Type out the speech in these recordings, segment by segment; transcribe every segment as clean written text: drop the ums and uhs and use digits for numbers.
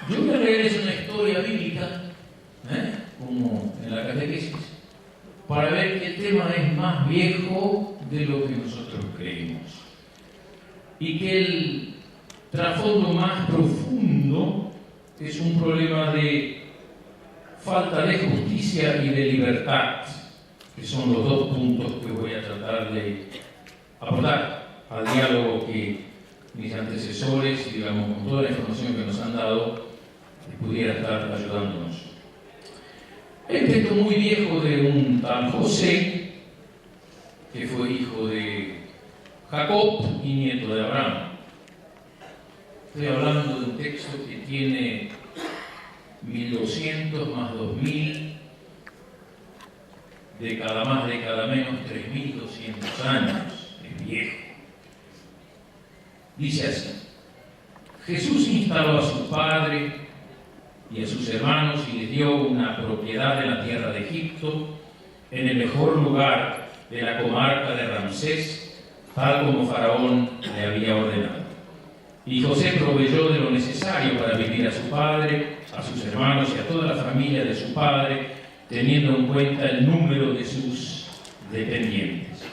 Yo voy a leerles una historia bíblica, como en la catequesis, para ver que el tema es más viejo de lo que nosotros creemos. Y que el trasfondo más profundo es un problema de falta de justicia y de libertad, que son los dos puntos que voy a tratar de aportar al diálogo que mis antecesores, digamos, con toda la información que nos han dado, pudiera estar ayudándonos. Hay un texto muy viejo de un tal José, que fue hijo de Jacob y nieto de Abraham. Estoy hablando de un texto que tiene 1200 más 2000, década más, década menos, 3200 años. Es viejo. Dice así: Jesús instaló a su padre y a sus hermanos y les dio una propiedad en la tierra de Egipto, en el mejor lugar de la comarca de Ramsés, tal como Faraón le había ordenado. Y José proveyó de lo necesario para vivir a su padre, a sus hermanos y a toda la familia de su padre, teniendo en cuenta el número de sus dependientes.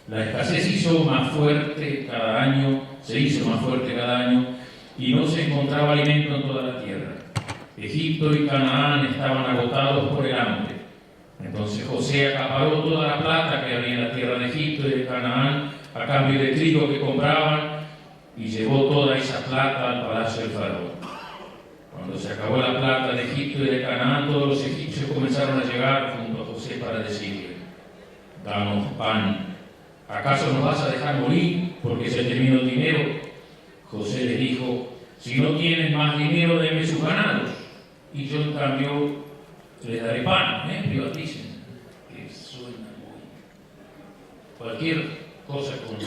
La escasez se hizo más fuerte cada año, y no se encontraba alimento en toda la tierra. Egipto y Canaán estaban agotados por el hambre. Entonces José acaparó toda la plata que había en la tierra de Egipto y de Canaán a cambio de trigo que compraban, y llevó toda esa plata al palacio del faraón. Cuando se acabó la plata de Egipto y de Canaán, todos los egipcios comenzaron a llegar junto a José para decirle: danos pan. ¿Acaso nos vas a dejar morir porque se terminó el dinero? José les dijo: si no tienen más dinero, denme sus ganados, y yo en cambio les daré pan. Privaticen, que suena muy... Cualquier cosa con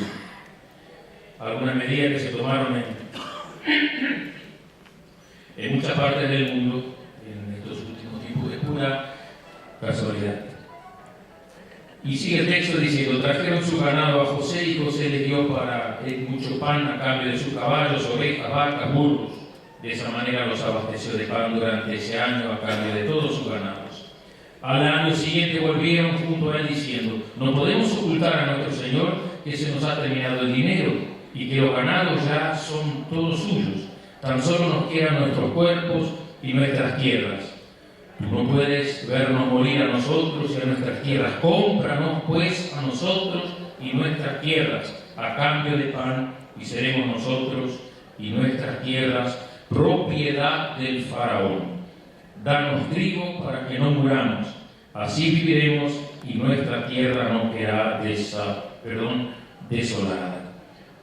alguna medida que se tomaron en muchas partes del mundo en estos últimos tiempos, es pura casualidad. Y sigue el texto diciendo: trajeron su ganado a José, y José les dio para él mucho pan a cambio de sus caballos, ovejas, vacas, burros. De esa manera los abasteció de pan durante ese año a cambio de todos sus ganados. Al año siguiente volvieron junto a él diciendo: no podemos ocultar a nuestro Señor que se nos ha terminado el dinero y que los ganados ya son todos suyos. Tan solo nos quedan nuestros cuerpos y nuestras tierras. Tú no puedes vernos morir a nosotros y a nuestras tierras. Cómpranos pues a nosotros y nuestras tierras a cambio de pan, y seremos nosotros y nuestras tierras propiedad del faraón. Danos trigo para que no muramos, así viviremos y nuestra tierra no quedará desolada.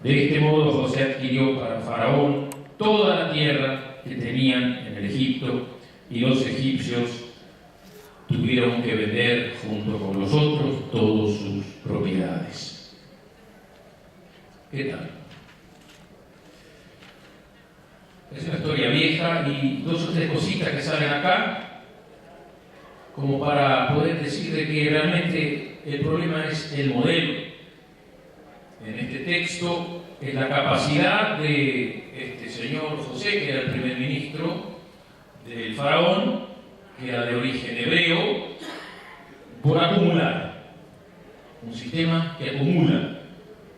De este modo José adquirió para Faraón toda la tierra que tenían en el Egipto, y los egipcios tuvieron que vender junto con los otros todas sus propiedades. ¿Qué tal? Es una historia vieja, y dos o tres cositas que salen acá como para poder decir de que realmente el problema es el modelo. En este texto es la capacidad de este señor José, que era el primer ministro del faraón, que era de origen hebreo, por acumular. Un sistema que acumula.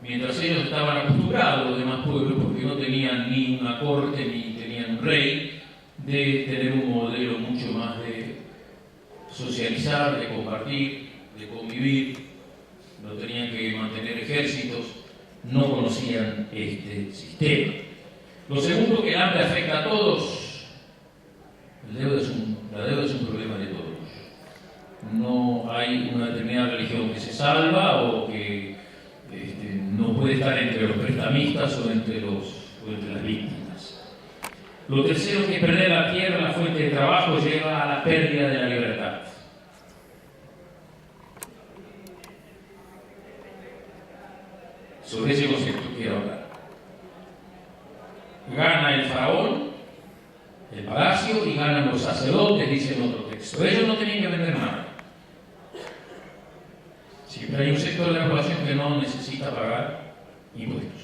Mientras ellos estaban acostumbrados, los demás pueblos, porque no tenían ni una corte ni tenían un rey, de tener un modelo mucho más de socializar, de compartir, de convivir. No tenían que mantener ejércitos, no conocían este sistema. Lo segundo, que el hambre afecta a todos. La deuda es un problema de todos. No hay una determinada religión que se salva o que no puede estar entre los prestamistas o entre las víctimas. Lo tercero, que perder la tierra, la fuente de trabajo, lleva a la pérdida de la libertad. Sobre ese concepto quiero hablar. Gana el faraón el palacio y ganan los sacerdotes, dice en otro texto. Ellos no tenían que vender nada. Siempre hay un sector de la población que no necesita pagar impuestos.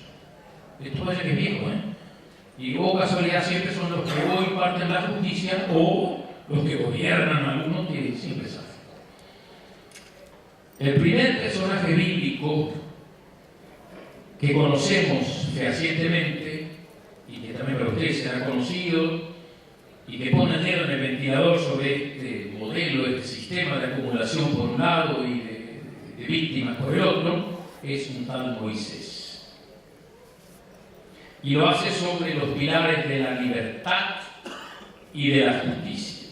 Esto vaya que es viejo, Y o casualidad siempre son los que hoy imparten la justicia o los que gobiernan, algunos que siempre saben. El primer personaje bíblico que conocemos fehacientemente y que también para ustedes será conocido y que pone el dedo en el ventilador sobre este modelo, este sistema de acumulación por un lado y de víctimas por el otro, es un tal Moisés. Y lo hace sobre los pilares de la libertad y de la justicia.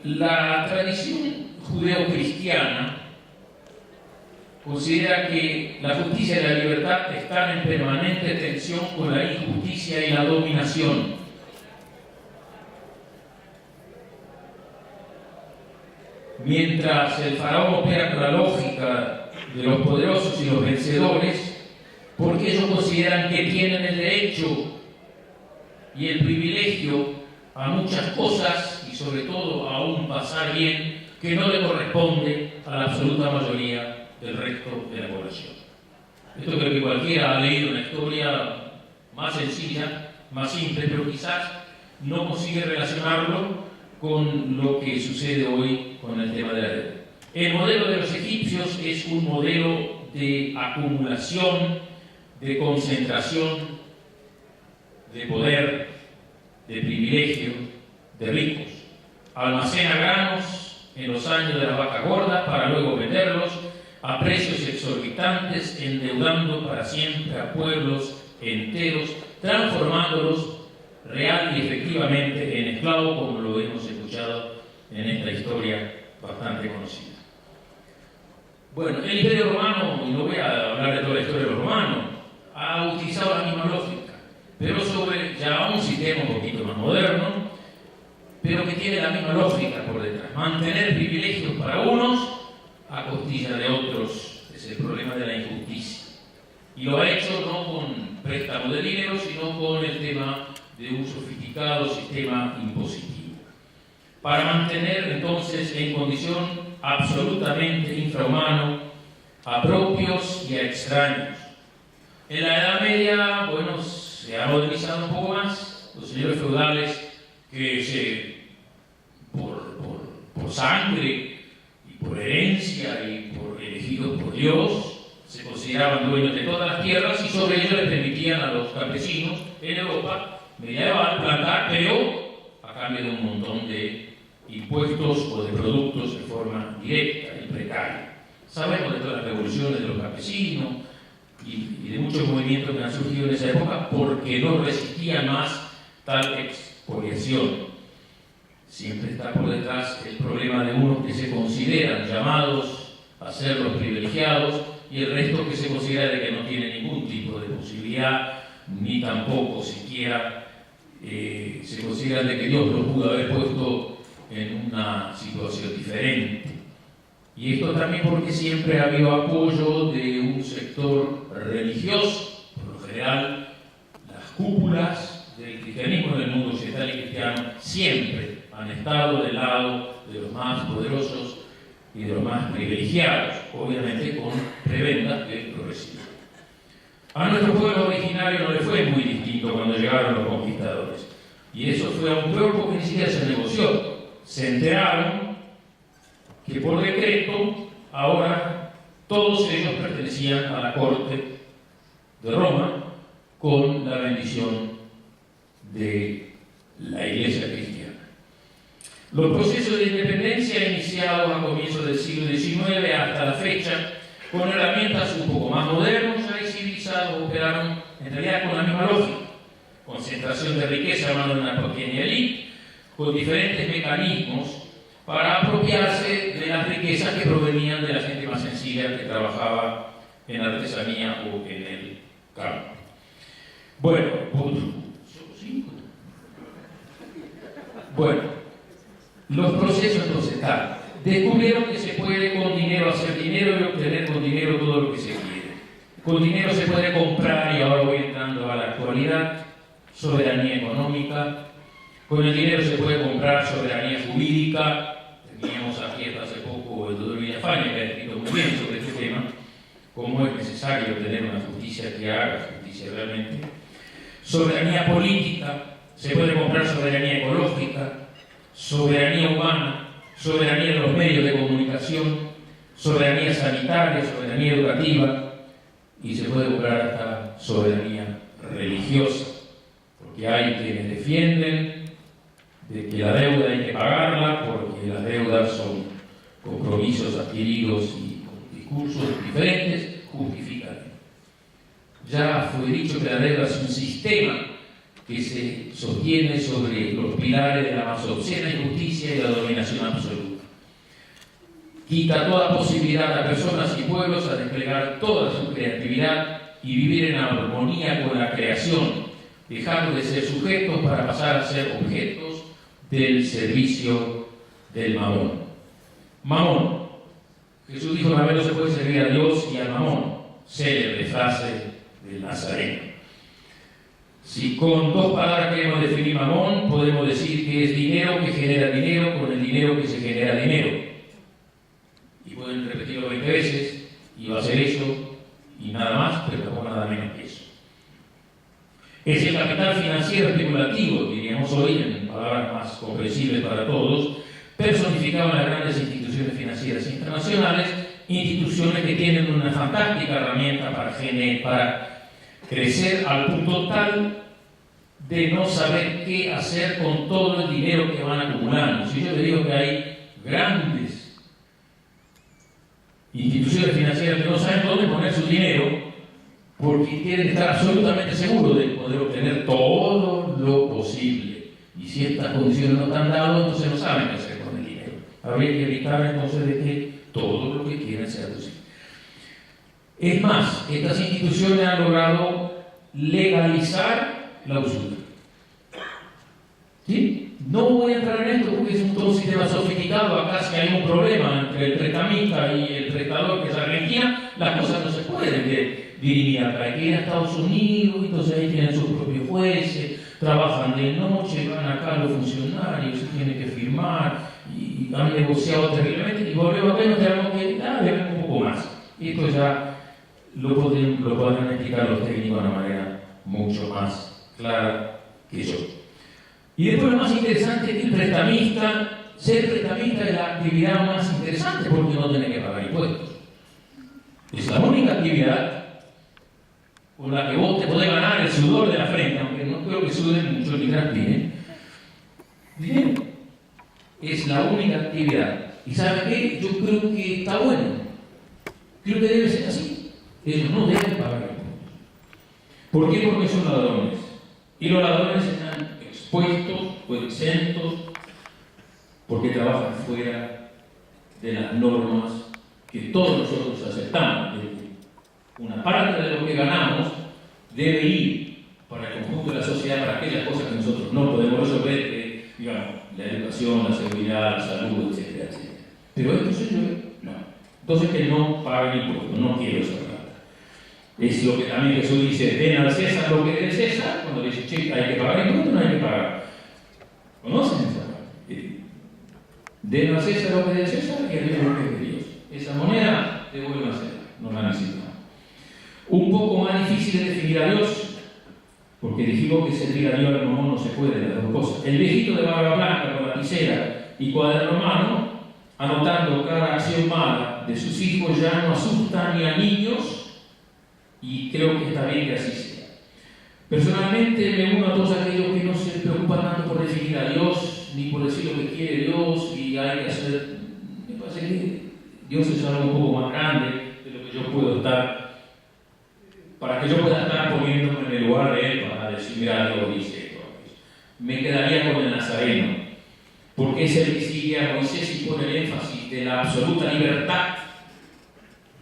La tradición judeocristiana considera que la justicia y la libertad están en permanente tensión con la injusticia y la dominación. Mientras el faraón opera con la lógica de los poderosos y los vencedores, porque ellos consideran que tienen el derecho y el privilegio a muchas cosas y sobre todo a un pasar bien que no le corresponde a la absoluta mayoría del resto de la población. Esto creo que cualquiera ha leído una historia más sencilla, más simple, pero quizás no consigue relacionarlo con lo que sucede hoy con el tema de la deuda. El modelo de los egipcios es un modelo de acumulación, de concentración, de poder, de privilegio, de ricos. Almacena granos en los años de la vaca gorda para luego venderlos a precios exorbitantes, endeudando para siempre a pueblos enteros, transformándolos real y efectivamente en esclavos, como lo hemos escuchado en esta historia bastante conocida. Bueno, el Imperio Romano, y no voy a hablar de toda la historia de los romanos, ha utilizado la misma lógica, pero sobre ya un sistema un poquito más moderno, pero que tiene la misma lógica por detrás. Mantener privilegios para unos a costilla de otros es el problema de la injusticia. Y lo ha hecho no con préstamo de dinero, sino con el tema de un sofisticado sistema impositivo. Para mantener entonces en condición absolutamente infrahumana a propios y a extraños. En la Edad Media, bueno, se ha modernizado un poco más. Los señores feudales que por sangre y por herencia y por elegidos por Dios se consideraban dueños de todas las tierras y sobre ello les permitían a los campesinos en Europa medieval plantar, pero a cambio de un montón de impuestos o de productos de forma directa y precaria. Sabemos de todas las revoluciones de los campesinos y de muchos movimientos que han surgido en esa época porque no resistían más tal expoliación. Siempre está por detrás el problema de unos que se consideran llamados a ser los privilegiados y el resto que se considera de que no tiene ningún tipo de posibilidad, ni tampoco siquiera se considera de que Dios los pudo haber puesto en una situación diferente. Y esto también porque siempre ha habido apoyo de un sector religioso, por lo general las cúpulas del cristianismo en el mundo occidental y cristiano siempre han estado del lado de los más poderosos y de los más privilegiados, obviamente con prebendas que lo reciben. A nuestro pueblo originario no le fue muy distinto cuando llegaron los conquistadores, y eso fue aún peor porque ni siquiera se negoció. Se enteraron que por decreto ahora todos ellos pertenecían a la corte de Roma con la bendición de la Iglesia cristiana. Los procesos de independencia iniciados a comienzos del siglo XIX hasta la fecha, con herramientas un poco más modernas y civilizadas, operaron en realidad con la misma lógica. Concentración de riqueza en manos de una pequeña élite, con diferentes mecanismos para apropiarse de las riquezas que provenían de la gente más sencilla que trabajaba en artesanía o en el campo. Bueno, los procesos entonces tal. Descubrieron que se puede con dinero hacer dinero y obtener con dinero todo lo que se quiere. Con dinero se puede comprar, y ahora voy entrando a la actualidad, soberanía económica. Con el dinero se puede comprar soberanía jurídica. Teníamos aquí hasta hace poco el doctor Villafañe, que ha escrito muy bien sobre este tema. como es necesario tener una justicia que haga justicia realmente. Soberanía política, se puede comprar soberanía ecológica, soberanía humana, soberanía de los medios de comunicación, soberanía sanitaria, soberanía educativa, y se puede comprar hasta soberanía religiosa, porque hay quienes defienden de que la deuda hay que pagarla, porque las deudas son compromisos adquiridos y con discursos diferentes justifican. Ya fue dicho que la deuda es un sistema que se sostiene sobre los pilares de la más obscena injusticia y la dominación absoluta. Quita toda posibilidad a personas y pueblos a desplegar toda su creatividad y vivir en armonía con la creación, dejando de ser sujetos para pasar a ser objetos del servicio del mamón. Mamón. Jesús dijo: no se puede servir a Dios y al mamón. Célebre frase del Nazareno. Si con dos palabras queremos definir mamón, podemos decir que es dinero que genera dinero con el dinero que se genera dinero. Y pueden repetirlo 20 veces, y va a ser eso, y nada más, pero tampoco nada menos que eso. Es el capital financiero especulativo, diríamos hoy, en palabras más comprensibles para todos, personificado en las grandes instituciones financieras internacionales, instituciones que tienen una fantástica herramienta para crecer al punto tal de no saber qué hacer con todo el dinero que van acumulando. Si yo le digo que hay grandes instituciones financieras que no saben dónde poner su dinero, porque quieren estar absolutamente seguros de poder obtener todo lo posible. Y si estas condiciones no están dadas, entonces no saben qué hacer con el dinero. Habría que evitar entonces de que todo lo que quieren sea posible. Es más, estas instituciones han logrado legalizar la usura. ¿Sí? No voy a entrar en esto porque es todo un sistema sofisticado. Acá si hay un problema entre el prestamista y el prestador, que es Argentina, las cosas no se pueden dirimir acá. Hay que ir a Estados Unidos, entonces ahí tienen sus propios jueces, trabajan de noche, van acá los funcionarios, se tienen que firmar, y han negociado terriblemente, y volvemos acá y nos tenemos que debemos un poco más. Y esto ya lo podrán explicar los técnicos de una manera mucho más clara que yo. Y después lo más interesante es que ser prestamista es la actividad más interesante porque no tiene que pagar impuestos. Es la única actividad con la que vos te podés ganar el sudor de la frente, aunque no creo que suden mucho ni transpiren. Dinero. Es la única actividad. ¿Y saben qué? Yo creo que está bueno. Creo que debe ser así. Ellos no deben pagar impuestos. ¿Por qué? Porque son ladrones. Y los ladrones están expuestos o exentos porque trabajan fuera de las normas que todos nosotros aceptamos. Una parte de lo que ganamos debe ir para el conjunto de la sociedad, para aquellas cosas que nosotros no podemos resolver, digamos, la educación, la seguridad, la salud, etcétera, etcétera. Pero esto señores, no. Entonces que no paguen impuestos, no quiero esa plata. Es lo que también Jesús dice: den al César lo que es de César. Cuando le dice, che, hay que pagar impuestos, no hay que pagar. ¿Conocen esa parte? Den al César lo que es de César y a Dios lo que es de Dios. Esa moneda devuelve a César, no la necesitamos. Un poco más difícil de definir a Dios, porque dijimos que servir a Dios al mamón no se puede, las dos cosas. El viejito de barba blanca con lapicera y cuaderno en mano, anotando cada acción mala de sus hijos, ya no asusta ni a niños, y creo que está bien que así sea. Personalmente me uno a todos aquellos que no se preocupan tanto por definir a Dios, ni por decir lo que quiere Dios, y hay que hacer. Me parece que Dios es algo un poco más grande de lo que yo puedo estar, para que yo pueda estar poniéndome en el lugar de Él para decir, mira, Dios dice esto. Me quedaría con el Nazareno, porque es el que sigue a Moisés y pone el énfasis de la absoluta libertad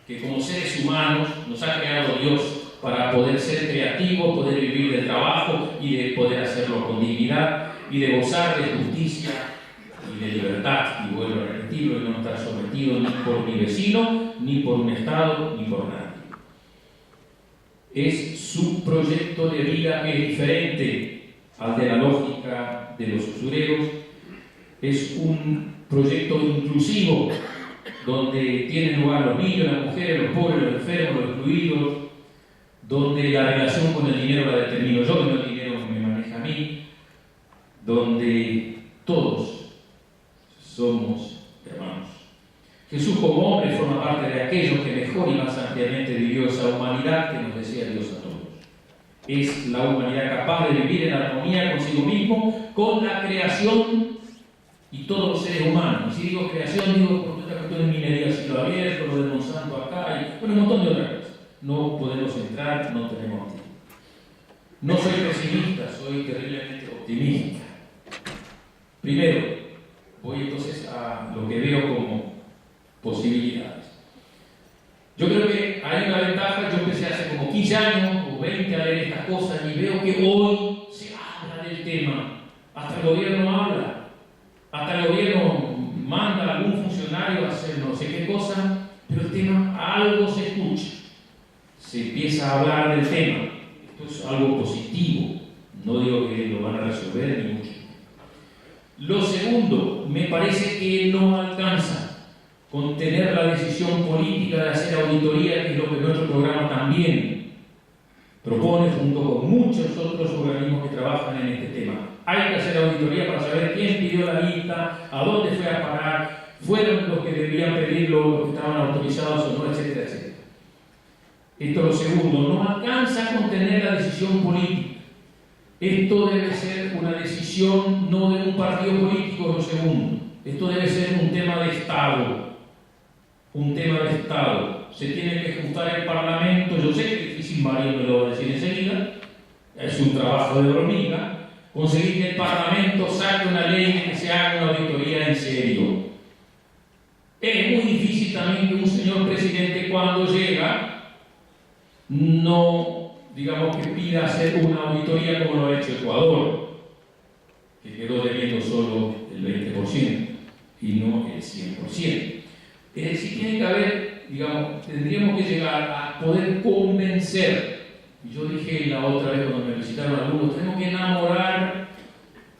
que como seres humanos nos ha creado Dios para poder ser creativos, poder vivir del trabajo y de poder hacerlo con dignidad y de gozar de justicia y de libertad, y vuelvo a repetirlo, y no estar sometido ni por mi vecino, ni por un Estado, ni por nadie. Es su proyecto de vida que es diferente al de la lógica de los usureros. Es un proyecto inclusivo donde tienen lugar los niños, las mujeres, los pobres, los enfermos, los excluidos, donde la relación con el dinero la determino yo y no el dinero me maneja a mí, donde todos somos hermanos. Jesús como hombre forma parte de aquellos que mejor y más ampliamente vivió esa humanidad que nos desea Dios a todos. Es la humanidad capaz de vivir en armonía consigo mismo, con la creación y todos los seres humanos. Y si digo creación, digo por esta cuestión de minería, cielo abierto, lo de Monsanto acá, y bueno, un montón de otras cosas. No podemos entrar, no tenemos tiempo. No soy pesimista, soy terriblemente optimista. Primero, voy entonces a lo que veo como posibilidades. Yo creo que hay una ventaja. Yo empecé hace como 15 años o 20 a leer estas cosas y veo que hoy se habla del tema. Hasta el gobierno habla, hasta el gobierno manda a algún funcionario a hacer no sé qué cosa, pero el tema, algo se escucha, se empieza a hablar del tema. Esto es algo positivo, no digo que lo van a resolver ni mucho. Lo segundo, me parece que no alcanza con tener la decisión política de hacer auditoría, que es lo que nuestro programa también propone, junto con muchos otros organismos que trabajan en este tema. Hay que hacer auditoría para saber quién pidió la lista, a dónde fue a parar, fueron los que debían pedirlo, los que estaban autorizados o no, etcétera, etcétera. Esto es lo segundo. No alcanza con tener la decisión política. Esto debe ser una decisión no de un partido político, lo segundo. Esto debe ser un tema de Estado. Un tema de Estado. Se tiene que juntar el Parlamento. Yo sé que es difícil, Mario me lo va a decir enseguida. Es un trabajo de hormiga. Conseguir que el Parlamento saque una ley y que se haga una auditoría en serio. Es muy difícil también que un señor presidente, cuando llega, no, digamos, que pida hacer una auditoría como lo ha hecho Ecuador, que quedó debiendo solo el 20% y no el 100%. Es decir, tiene que haber, digamos, tendríamos que llegar a poder convencer. Y yo dije la otra vez cuando me visitaron algunos, tenemos que enamorar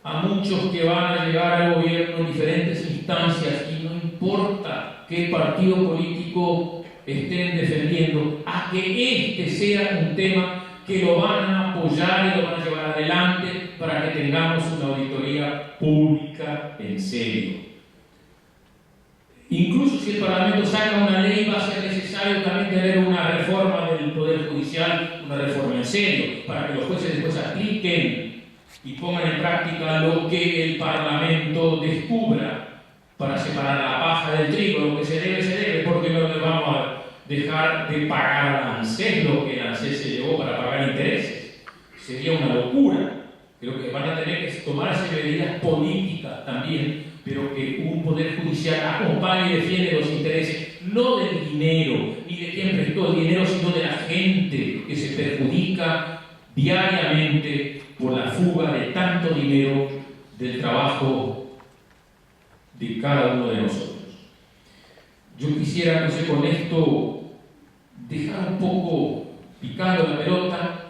a muchos que van a llegar al gobierno en diferentes instancias, y no importa qué partido político estén defendiendo, a que este sea un tema que lo van a apoyar y lo van a llevar adelante para que tengamos una auditoría pública en serio. Incluso si el Parlamento saca una ley, va a ser necesario también tener una reforma del Poder Judicial, una reforma en serio, para que los jueces después apliquen y pongan en práctica lo que el Parlamento descubra, para separar la paja del trigo. Lo que se debe, porque no le vamos a dejar de pagar al ANSES lo que el ANSES se llevó para pagar intereses. Sería una locura. Creo que van a tener que tomarse medidas políticas también, pero que un Poder Judicial acompañe y defiende los intereses, no del dinero, ni de quien prestó el dinero, sino de la gente que se perjudica diariamente por la fuga de tanto dinero del trabajo de cada uno de nosotros. Yo quisiera, no sé, con esto dejar un poco picando la pelota.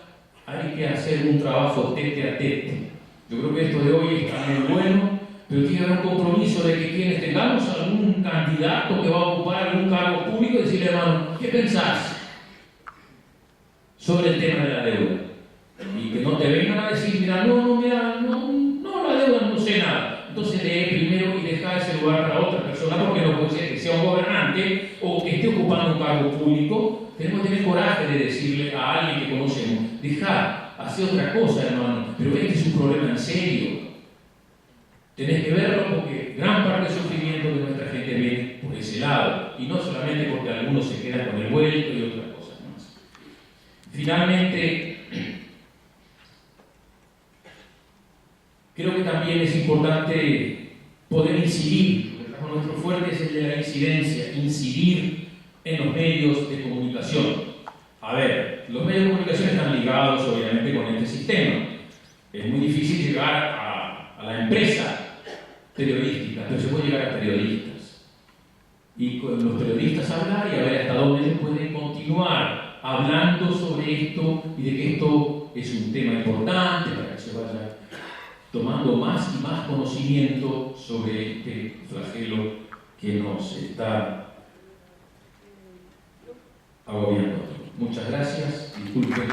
Hay que hacer un trabajo tete a tete. Yo creo que esto de hoy está muy bueno, pero tiene que haber un compromiso de que quienes tengamos algún candidato que va a ocupar algún cargo público, decirle, hermano, ¿qué pensás sobre el tema de la deuda? Y que no te vengan a decir, mira, no, la deuda no sé nada. Entonces lee primero y deja ese lugar para otra persona, porque no puede ser que sea un gobernante o que esté ocupando un cargo público. Tenemos que tener coraje de decirle a alguien que conocemos, deja, hace otra cosa, hermano, pero este es un problema en serio. Tenés que verlo, porque gran parte del sufrimiento de nuestra gente viene por ese lado, y no solamente porque algunos se quedan con el vuelto y otras cosas más. Finalmente, creo que también es importante poder incidir, porque nuestro fuerte es el de la incidencia, incidir en los medios de comunicación. A ver, los medios de comunicación están ligados obviamente con este sistema. Es muy difícil llegar a la empresa periodística, pero se puede llegar a periodistas. Y con los periodistas hablar y a ver hasta dónde ellos pueden continuar hablando sobre esto y de que esto es un tema importante para que se vaya tomando más y más conocimiento sobre este flagelo que nos está agobiando. Muchas gracias, disculpen.